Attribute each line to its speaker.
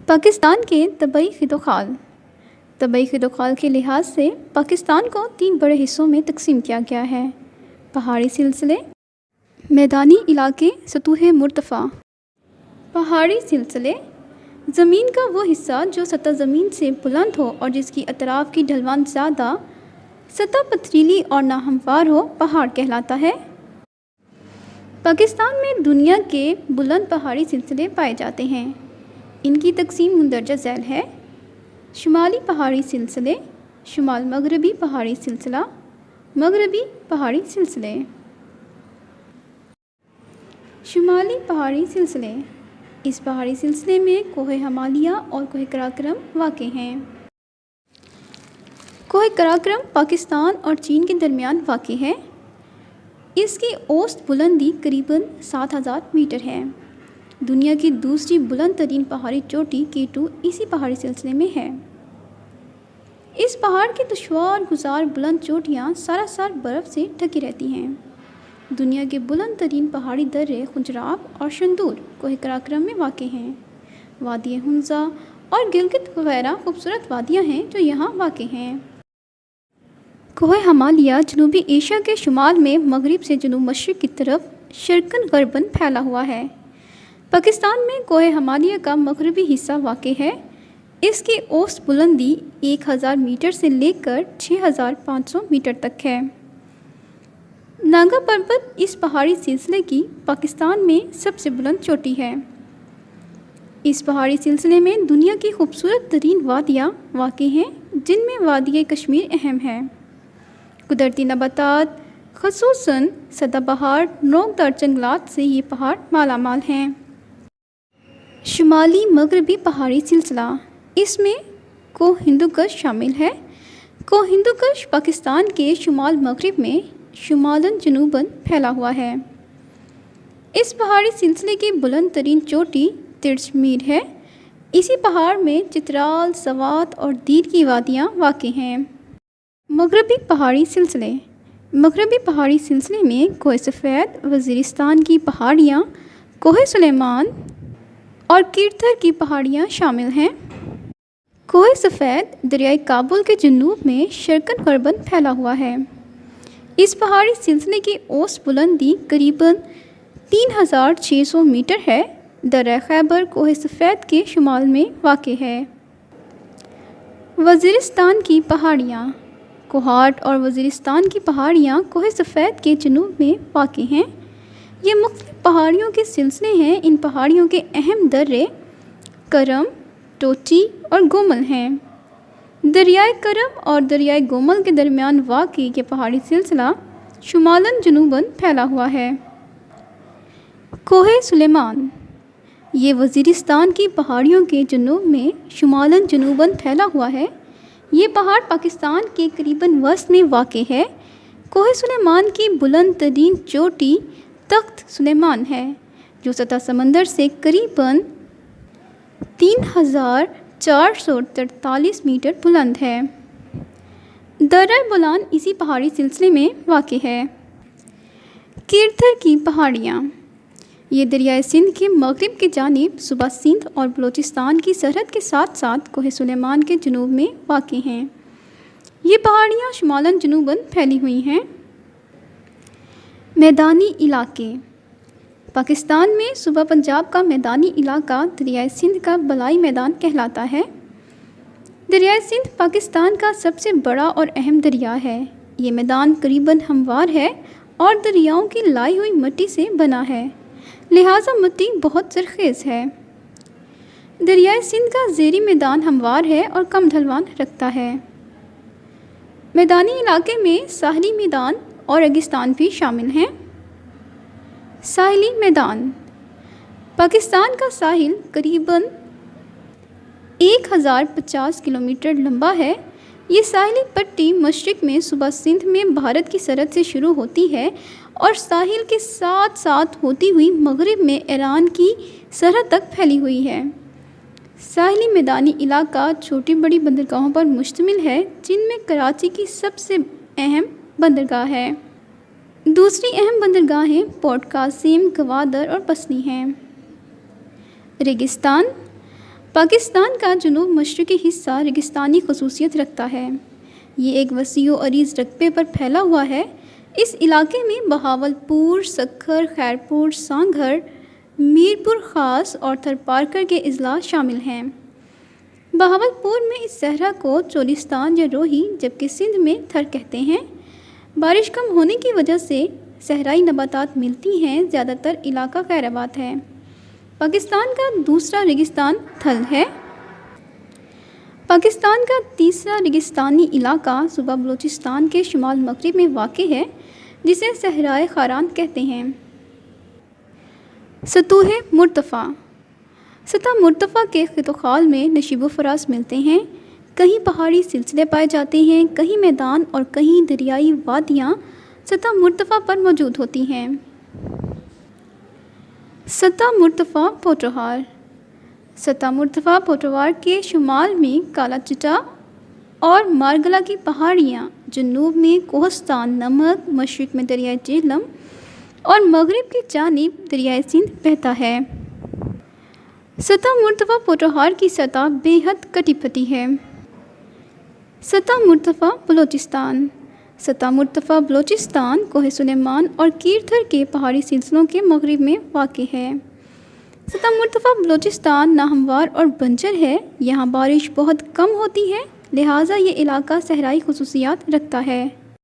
Speaker 1: پاکستان کے طبعی خد و خال طبعی خد و خال کے لحاظ سے پاکستان کو 3 بڑے حصوں میں تقسیم کیا گیا ہے: پہاڑی سلسلے، میدانی علاقے، سطوح مرتفع۔ پہاڑی سلسلے زمین کا وہ حصہ جو سطح زمین سے بلند ہو اور جس کی اطراف کی ڈھلوان زیادہ، سطح پتھریلی اور ناہموار ہو، پہاڑ کہلاتا ہے۔ پاکستان میں دنیا کے بلند پہاڑی سلسلے پائے جاتے ہیں۔ ان کی تقسیم مندرجہ ذیل ہے: شمالی پہاڑی سلسلے، شمال مغربی پہاڑی سلسلہ، مغربی پہاڑی سلسلے۔ شمالی پہاڑی سلسلے، اس پہاڑی سلسلے میں کوہ ہمالیہ اور کوہ قراقرم واقع ہیں۔ کوہ قراقرم پاکستان اور چین کے درمیان واقع ہے۔ اس کی اوسط بلندی قریباً 7000 میٹر ہے۔ دنیا کی دوسری بلند ترین پہاڑی چوٹی K2 اسی پہاڑی سلسلے میں ہے۔ اس پہاڑ کی دشوار گزار بلند چوٹیاں سراسر برف سے ڈھکی رہتی ہیں۔ دنیا کے بلند ترین پہاڑی درے خنجراب اور شندور کوہ قراقرم میں واقع ہیں۔ وادی ہنزا اور گلگت وغیرہ خوبصورت وادیاں ہیں جو یہاں واقع ہیں۔ کوہ ہمالیہ جنوبی ایشیا کے شمال میں مغرب سے جنوب مشرق کی طرف شرقاً غرباً پھیلا ہوا ہے۔ پاکستان میں کوہ ہمالیہ کا مغربی حصہ واقع ہے۔ اس کی اوسط بلندی 1000 میٹر سے لے کر 6500 میٹر تک ہے۔ ناگا پربت اس پہاڑی سلسلے کی پاکستان میں سب سے بلند چوٹی ہے۔ اس پہاڑی سلسلے میں دنیا کی خوبصورت ترین وادیاں واقع ہیں، جن میں وادی کشمیر اہم ہے۔ قدرتی نباتات خصوصاً سدا بہار نوکدار جنگلات سے یہ پہاڑ مالا مال ہیں۔ شمالی مغربی پہاڑی سلسلہ، اس میں کوہ ہندوکش شامل ہے۔ کوہ ہندوکش پاکستان کے شمال مغرب میں شمالاً جنوباً پھیلا ہوا ہے۔ اس پہاڑی سلسلے کی بلند ترین چوٹی ترج میر ہے۔ اسی پہاڑ میں چترال، سوات اور دیر کی وادیاں واقع ہیں۔ مغربی پہاڑی سلسلے، مغربی پہاڑی سلسلے میں کوہ سفید، وزیرستان کی پہاڑیاں، کوہ سلیمان اور کیرتھر کی پہاڑیاں شامل ہیں۔ کوہ سفید دریائے کابل کے جنوب میں شرقاً غرباً پھیلا ہوا ہے۔ اس پہاڑی سلسلے کی اوسط بلندی قریباً 3600 میٹر ہے۔ درہ خیبر کوہ سفید کے شمال میں واقع ہے۔ وزیرستان کی پہاڑیاں، کوہاٹ اور وزیرستان کی پہاڑیاں کوہ سفید کے جنوب میں واقع ہیں۔ یہ مختلف پہاڑیوں کے سلسلے ہیں۔ ان پہاڑیوں کے اہم درے کرم، ٹوچی اور گومل ہیں۔ دریائے کرم اور دریائے گومل کے درمیان واقع یہ پہاڑی سلسلہ شمالاً جنوباً پھیلا ہوا ہے۔ کوہ سلیمان، یہ وزیرستان کی پہاڑیوں کے جنوب میں شمالاً جنوباً پھیلا ہوا ہے۔ یہ پہاڑ پاکستان کے قریباً وسط میں واقع ہے۔ کوہ سلیمان کی بلند ترین چوٹی تخت سلیمان ہے، جو سطح سمندر سے قریباً 3443 میٹر بلند ہے۔ درہ بولان اسی پہاڑی سلسلے میں واقع ہے۔ کیرتھر کی پہاڑیاں، یہ دریائے سندھ کے مغرب کی جانب صوبہ سندھ اور بلوچستان کی سرحد کے ساتھ ساتھ کوہ سلیمان کے جنوب میں واقع ہیں۔ یہ پہاڑیاں شمالاً جنوباً پھیلی ہوئی ہیں۔ میدانی علاقے، پاکستان میں صوبہ پنجاب کا میدانی علاقہ دریائے سندھ کا بالائی میدان کہلاتا ہے۔ دریائے سندھ پاکستان کا سب سے بڑا اور اہم دریا ہے۔ یہ میدان قریباً ہموار ہے اور دریاؤں کی لائی ہوئی مٹی سے بنا ہے، لہٰذا مٹی بہت زرخیز ہے۔ دریائے سندھ کا زیریں میدان ہموار ہے اور کم ڈھلوان رکھتا ہے۔ میدانی علاقے میں ساحلی میدان اور ریگستان بھی شامل ہیں۔ ساحلی میدان، پاکستان کا ساحل قریباً 1050 کلومیٹر لمبا ہے۔ یہ ساحلی پٹی مشرق میں صوبہ سندھ میں بھارت کی سرحد سے شروع ہوتی ہے اور ساحل کے ساتھ ساتھ ہوتی ہوئی مغرب میں ایران کی سرحد تک پھیلی ہوئی ہے۔ ساحلی میدانی علاقہ چھوٹی بڑی بندرگاہوں پر مشتمل ہے، جن میں کراچی کی سب سے اہم بندرگاہ ہے۔ دوسری اہم بندرگاہیں پورٹ قاسم، گوادر اور پسنی ہیں۔ ریگستان، پاکستان کا جنوب مشرقی حصہ ریگستانی خصوصیت رکھتا ہے۔ یہ ایک وسیع و عریض رقبے پر پھیلا ہوا ہے۔ اس علاقے میں بہاولپور، سکھر، خیرپور، سانگھر، میرپور خاص اور تھرپارکر کے اضلاع شامل ہیں۔ بہاولپور میں اس صحرا کو چولستان یا روہی جبکہ سندھ میں تھر کہتے ہیں۔ بارش کم ہونے کی وجہ سے صحرائی نباتات ملتی ہیں۔ زیادہ تر علاقہ خیر آباد ہے۔ پاکستان کا دوسرا ریگستان تھل ہے۔ پاکستان کا تیسرا ریگستانی علاقہ صوبہ بلوچستان کے شمال مغرب میں واقع ہے جسے صحرائے خاران کہتے ہیں۔ سطوح مرتفع۔ سطح مرتفع کے خط و خال میں نشیب و فراز ملتے ہیں۔ کہیں پہاڑی سلسلے پائے جاتے ہیں، کہیں میدان اور کہیں دریائی وادیاں سطح مرتفع پر موجود ہوتی ہیں۔ سطح مرتفع پوٹوہار۔ سطح مرتفع پوٹوہار کے شمال میں کالا چٹا اور مارگلا کی پہاڑیاں، جنوب میں کوہستان نمک، مشرق میں دریائے جہلم اور مغرب کی جانب دریائے سندھ بہتا ہے۔ سطح مرتفع پوٹوہار کی سطح بے حد کٹی پھٹی ہے۔ سطح مرتفع بلوچستان۔ سطح مرتفع بلوچستان کوہ سلیمان اور کیرتھر کے پہاڑی سلسلوں کے مغرب میں واقع ہے۔ سطح مرتفع بلوچستان ناہموار اور بنجر ہے۔ یہاں بارش بہت کم ہوتی ہے، لہٰذا یہ علاقہ صحرائی خصوصیات رکھتا ہے۔